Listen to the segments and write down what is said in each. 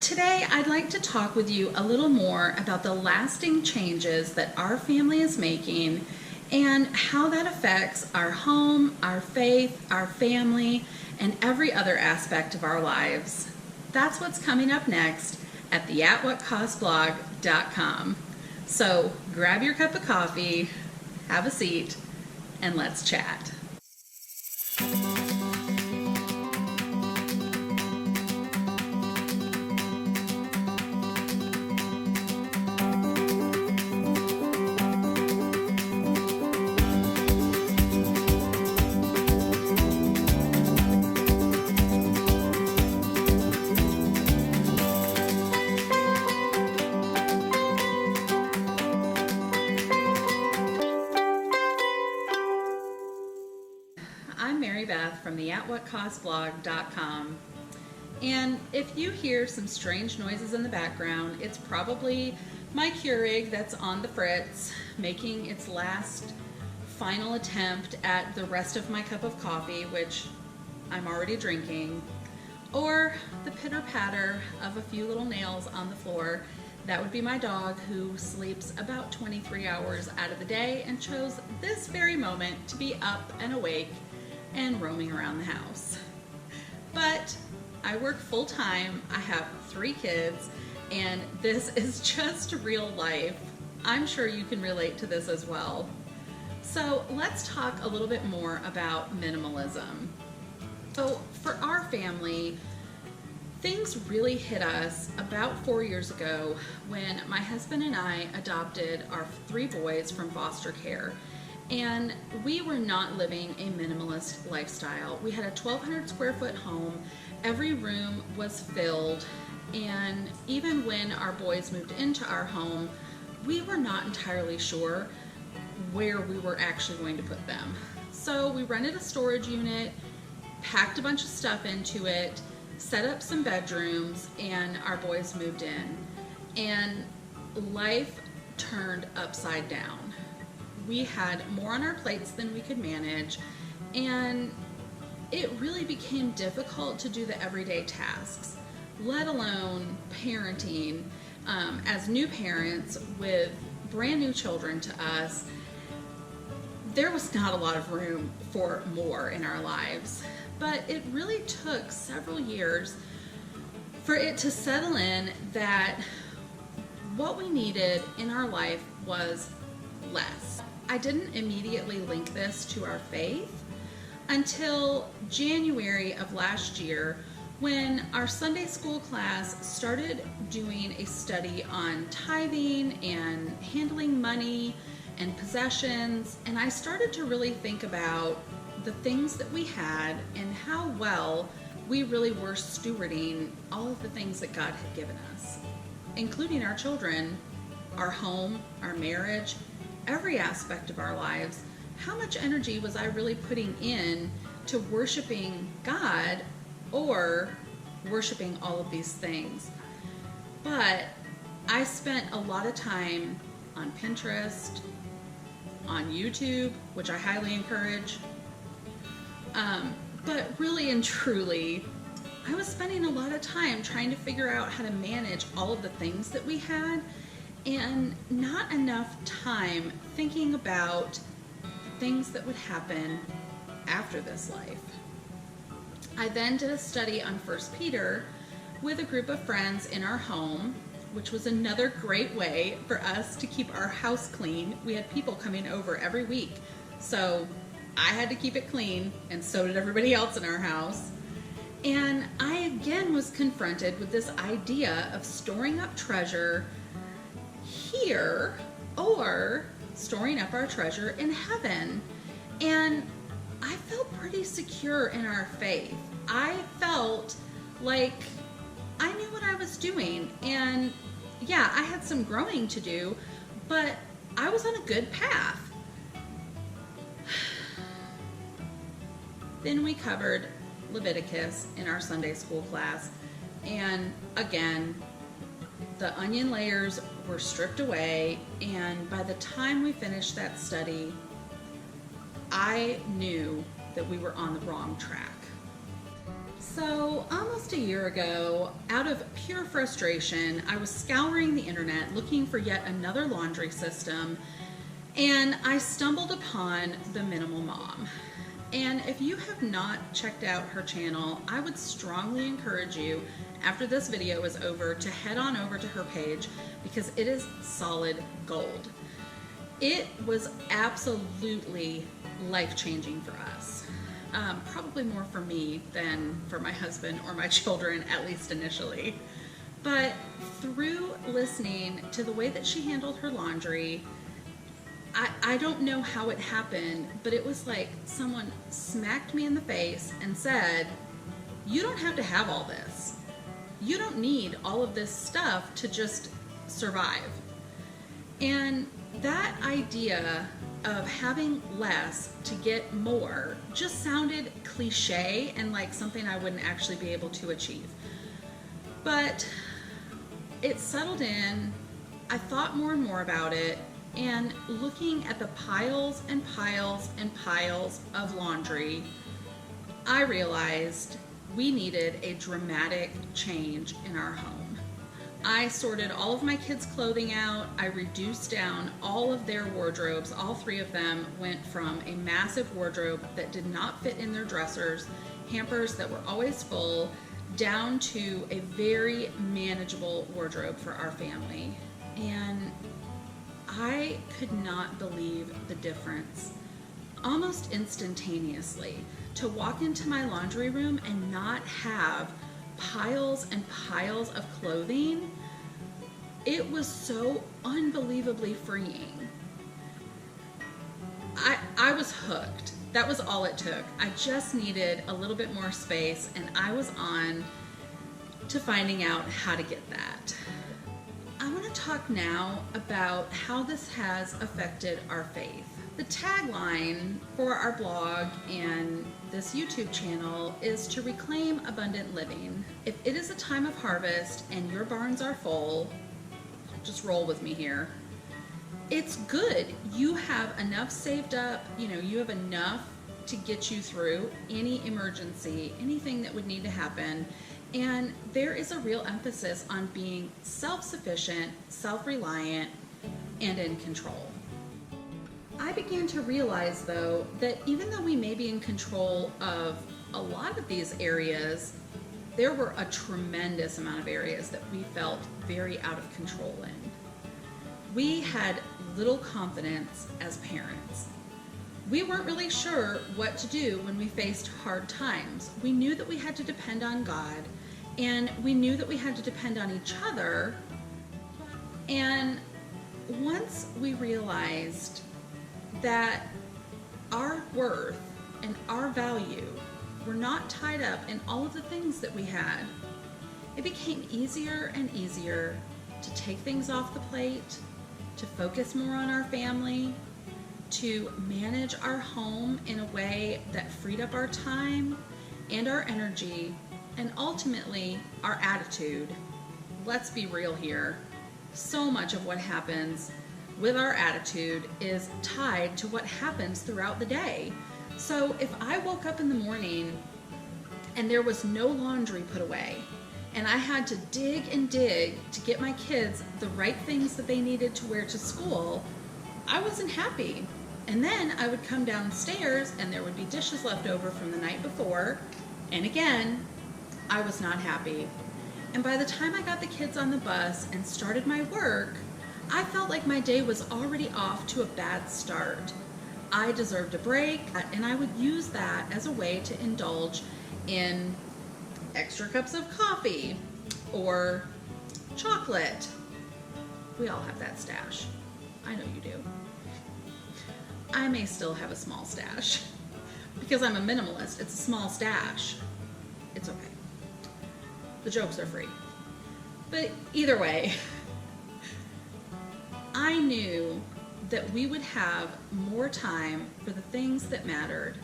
Today, I'd like to talk with you a little more about the lasting changes that our family is making and how that affects our home, our faith, our family, and every other aspect of our lives. That's what's coming up next at the atwhatcostblog.com. So grab your cup of coffee, have a seat, and let's chat. I'm Mary Beth from the atwhatcostblog.com, and if you hear some strange noises in the background, it's probably my Keurig that's on the fritz, making its last final attempt at the rest of my cup of coffee, which I'm already drinking, or the pitter-patter of a few little nails on the floor. That would be my dog, who sleeps about 23 hours out of the day and chose this very moment to be up and awake and roaming around the house. But I work full-time, I have 3 kids, and this is just real life. I'm sure you can relate to this as well. So let's talk a little bit more about minimalism. So for our family, things really hit us about 4 years ago when my husband and I adopted our 3 boys from foster care. And we were not living a minimalist lifestyle. We had a 1,200 square foot home. Every room was filled. And even when our boys moved into our home, we were not entirely sure where we were actually going to put them. So we rented a storage unit, packed a bunch of stuff into it, set up some bedrooms, and our boys moved in. And life turned upside down. We had more on our plates than we could manage, and it really became difficult to do the everyday tasks, let alone parenting. As new parents with brand new children to us, there was not a lot of room for more in our lives. But it really took several years for it to settle in that what we needed in our life was less. I didn't immediately link this to our faith until January of last year, when our Sunday school class started doing a study on tithing and handling money and possessions, and I started to really think about the things that we had and how well we really were stewarding all of the things that God had given us, including our children, our home, our marriage, every aspect of our lives. How much energy was I really putting in to worshiping God or worshiping all of these things? But I spent a lot of time on Pinterest, on YouTube, which I highly encourage. But really and truly, I was spending a lot of time trying to figure out how to manage all of the things that we had, and not enough time thinking about the things that would happen after this life. I then did a study on 1 Peter with a group of friends in our home, which was another great way for us to keep our house clean. We had people coming over every week, so I had to keep it clean, and so did everybody else in our house. And I again was confronted with this idea of storing up treasure here or storing up our treasure in heaven. And I felt pretty secure in our faith. I felt like I knew what I was doing, and yeah, I had some growing to do, but I was on a good path. Then we covered Leviticus in our Sunday school class, and again, the onion layers were stripped away, and by the time we finished that study, I knew that we were on the wrong track. So, almost a year ago, out of pure frustration, I was scouring the internet looking for yet another laundry system, and I stumbled upon the Minimal Mom. And if you have not checked out her channel, I would strongly encourage you, after this video is over, to head on over to her page because it is solid gold. It was absolutely life-changing for us. Probably more for me than for my husband or my children, at least initially. But through listening to the way that she handled her laundry, I don't know how it happened, but it was like someone smacked me in the face and said, you don't have to have all this. You don't need all of this stuff to just survive. And that idea of having less to get more just sounded cliche and like something I wouldn't actually be able to achieve. But it settled in. I thought more and more about it, and looking at the piles and piles and piles of laundry, I realized we needed a dramatic change in our home. I sorted all of my kids' clothing out. I reduced down all of their wardrobes. All three of them went from a massive wardrobe that did not fit in their dressers, hampers that were always full, down to a very manageable wardrobe for our family. And I could not believe the difference. Almost instantaneously, to walk into my laundry room and not have piles and piles of clothing, it was so unbelievably freeing. I was hooked. That was all it took. I just needed a little bit more space, and I was on to finding out how to get that. I want to talk now about how this has affected our faith. The tagline for our blog and this YouTube channel is to reclaim abundant living. If it is a time of harvest and your barns are full, just roll with me here. It's good. You have enough saved up, you have enough to get you through any emergency, anything that would need to happen. And there is a real emphasis on being self-sufficient, self-reliant, and in control. I began to realize, though, that even though we may be in control of a lot of these areas, there were a tremendous amount of areas that we felt very out of control in. We had little confidence as parents. We weren't really sure what to do when we faced hard times. We knew that we had to depend on God, and we knew that we had to depend on each other. And once we realized that our worth and our value were not tied up in all of the things that we had, it became easier and easier to take things off the plate, to focus more on our family, to manage our home in a way that freed up our time and our energy, and ultimately our attitude. Let's be real here. So much of what happens with our attitude is tied to what happens throughout the day. So if I woke up in the morning and there was no laundry put away, and I had to dig and dig to get my kids the right things that they needed to wear to school, I wasn't happy. And then I would come downstairs and there would be dishes left over from the night before, and again, I was not happy. And by the time I got the kids on the bus and started my work, I felt like my day was already off to a bad start. I deserved a break, and I would use that as a way to indulge in extra cups of coffee or chocolate. We all have that stash. I know you do. I may still have a small stash. Because I'm a minimalist, it's a small stash. It's okay. The jokes are free. But either way, I knew that we would have more time for the things that mattered,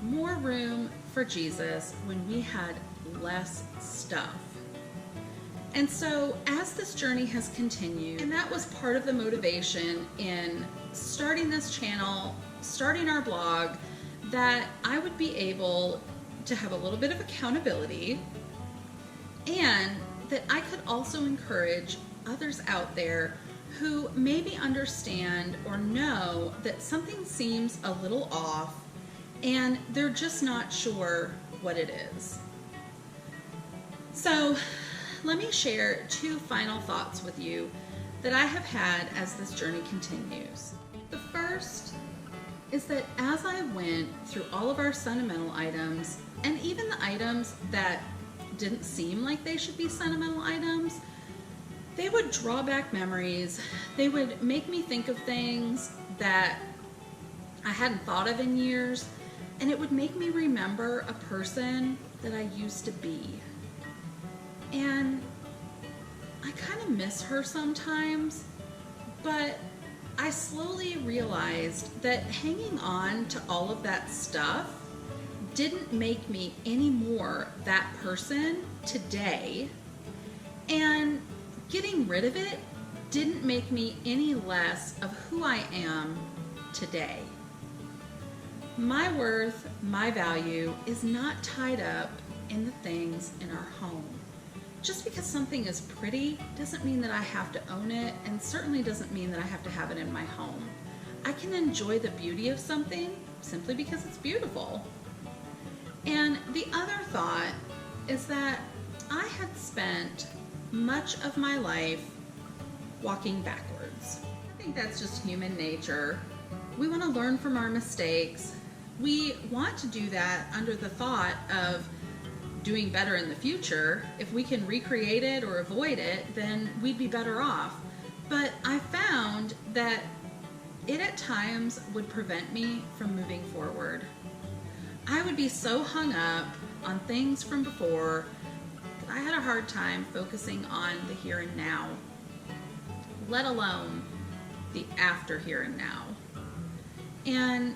more room for Jesus when we had less stuff. And so as this journey has continued, and that was part of the motivation in starting this channel, starting our blog, that I would be able to have a little bit of accountability, and that I could also encourage others out there who maybe understand or know that something seems a little off and they're just not sure what it is. So let me share 2 final thoughts with you that I have had as this journey continues. The first is that as I went through all of our sentimental items, and even the items that didn't seem like they should be sentimental items, they would draw back memories. They would make me think of things that I hadn't thought of in years, and it would make me remember a person that I used to be. And I kind of miss her sometimes, but I slowly realized that hanging on to all of that stuff didn't make me any more that person today, and getting rid of it didn't make me any less of who I am today. My worth, my value is not tied up in the things in our home. Just because something is pretty doesn't mean that I have to own it, and certainly doesn't mean that I have to have it in my home. I can enjoy the beauty of something simply because it's beautiful. And the other thought is that I had spent much of my life walking backwards. I think that's just human nature. We want to learn from our mistakes. We want to do that under the thought of doing better in the future. If we can recreate it or avoid it, then we'd be better off. But I found that it at times would prevent me from moving forward. I would be so hung up on things from before that I had a hard time focusing on the here and now, let alone the after here and now. And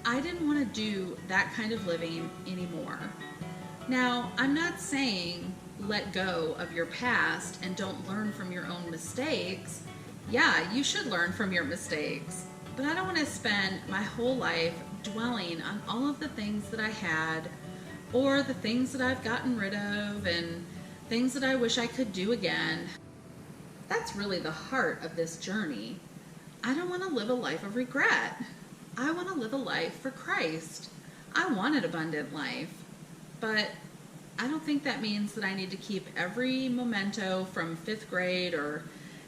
I didn't want to do that kind of living anymore. Now, I'm not saying let go of your past and don't learn from your own mistakes. Yeah, you should learn from your mistakes. But I don't want to spend my whole life dwelling on all of the things that I had, or the things that I've gotten rid of, and things that I wish I could do again. That's really the heart of this journey. I don't want to live a life of regret. I want to live a life for Christ. I want an abundant life. But I don't think that means that I need to keep every memento from 5th grade, or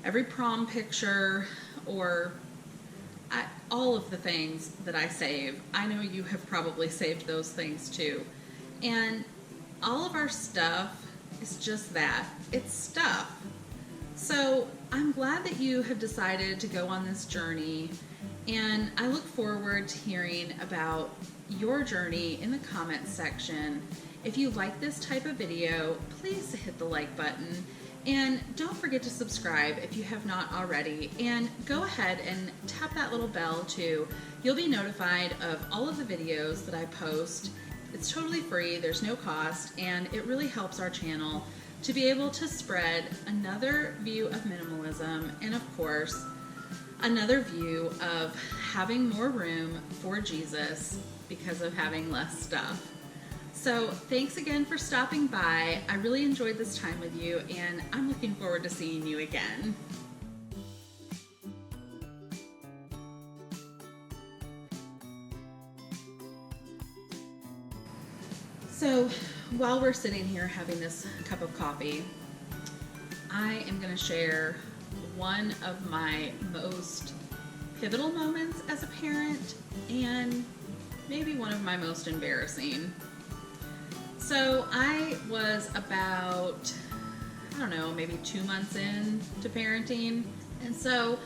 every prom picture, or all of the things that I save. I know you have probably saved those things too. And all of our stuff is just that. It's stuff. So I'm glad that you have decided to go on this journey, and I look forward to hearing about your journey in the comments section. If you like this type of video, please hit the like button, and don't forget to subscribe if you have not already, and go ahead and tap that little bell too. You'll be notified of all of the videos that I post. It's totally free, there's no cost, and it really helps our channel to be able to spread another view of minimalism, and of course, another view of having more room for Jesus because of having less stuff. So thanks again for stopping by. I really enjoyed this time with you, and I'm looking forward to seeing you again. So while we're sitting here having this cup of coffee, I am going to share one of my most pivotal moments as a parent, and maybe one of my most embarrassing. So I was about, I don't know, maybe 2 months in to parenting. And so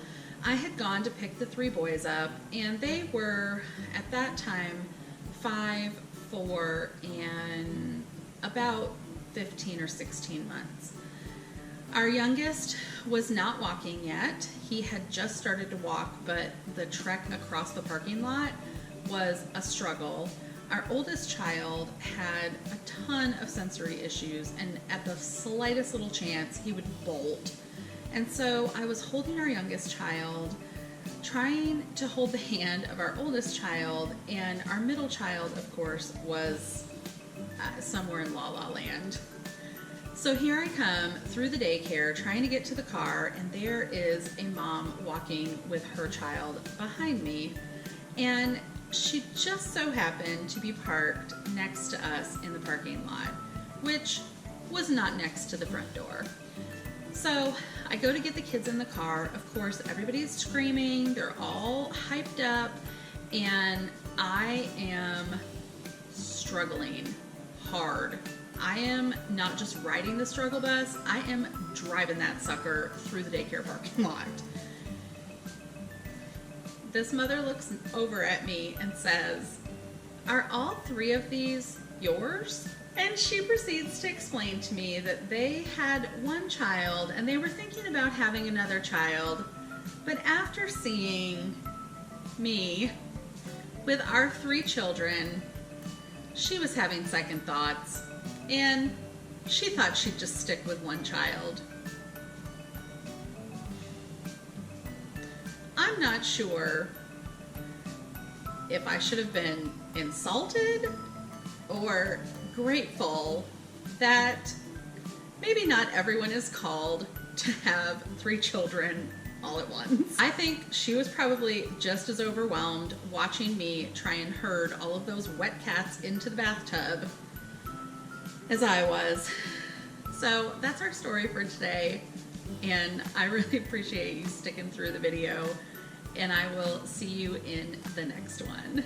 I had gone to pick the 3 boys up, and they were at that time 5, 4, and about 15 or 16 months. Our youngest was not walking yet. He had just started to walk, but the trek across the parking lot was a struggle. Our oldest child had a ton of sensory issues, and at the slightest little chance, he would bolt. And so I was holding our youngest child, trying to hold the hand of our oldest child, and our middle child, of course, was somewhere in La La Land. So here I come through the daycare trying to get to the car, and there is a mom walking with her child behind me, and she just so happened to be parked next to us in the parking lot, which was not next to the front door. So I go to get the kids in the car. Of course, everybody's screaming, they're all hyped up, and I am struggling hard. I am not just riding the struggle bus, I am driving that sucker through the daycare parking lot. This mother looks over at me and says, "Are all 3 of these yours?" And she proceeds to explain to me that they had one child and they were thinking about having another child, but after seeing me with our 3 children, she was having second thoughts and she thought she'd just stick with one child. I'm not sure if I should have been insulted or grateful that maybe not everyone is called to have 3 children all at once. I think she was probably just as overwhelmed watching me try and herd all of those wet cats into the bathtub as I was. So that's our story for today, and I really appreciate you sticking through the video, and I will see you in the next one.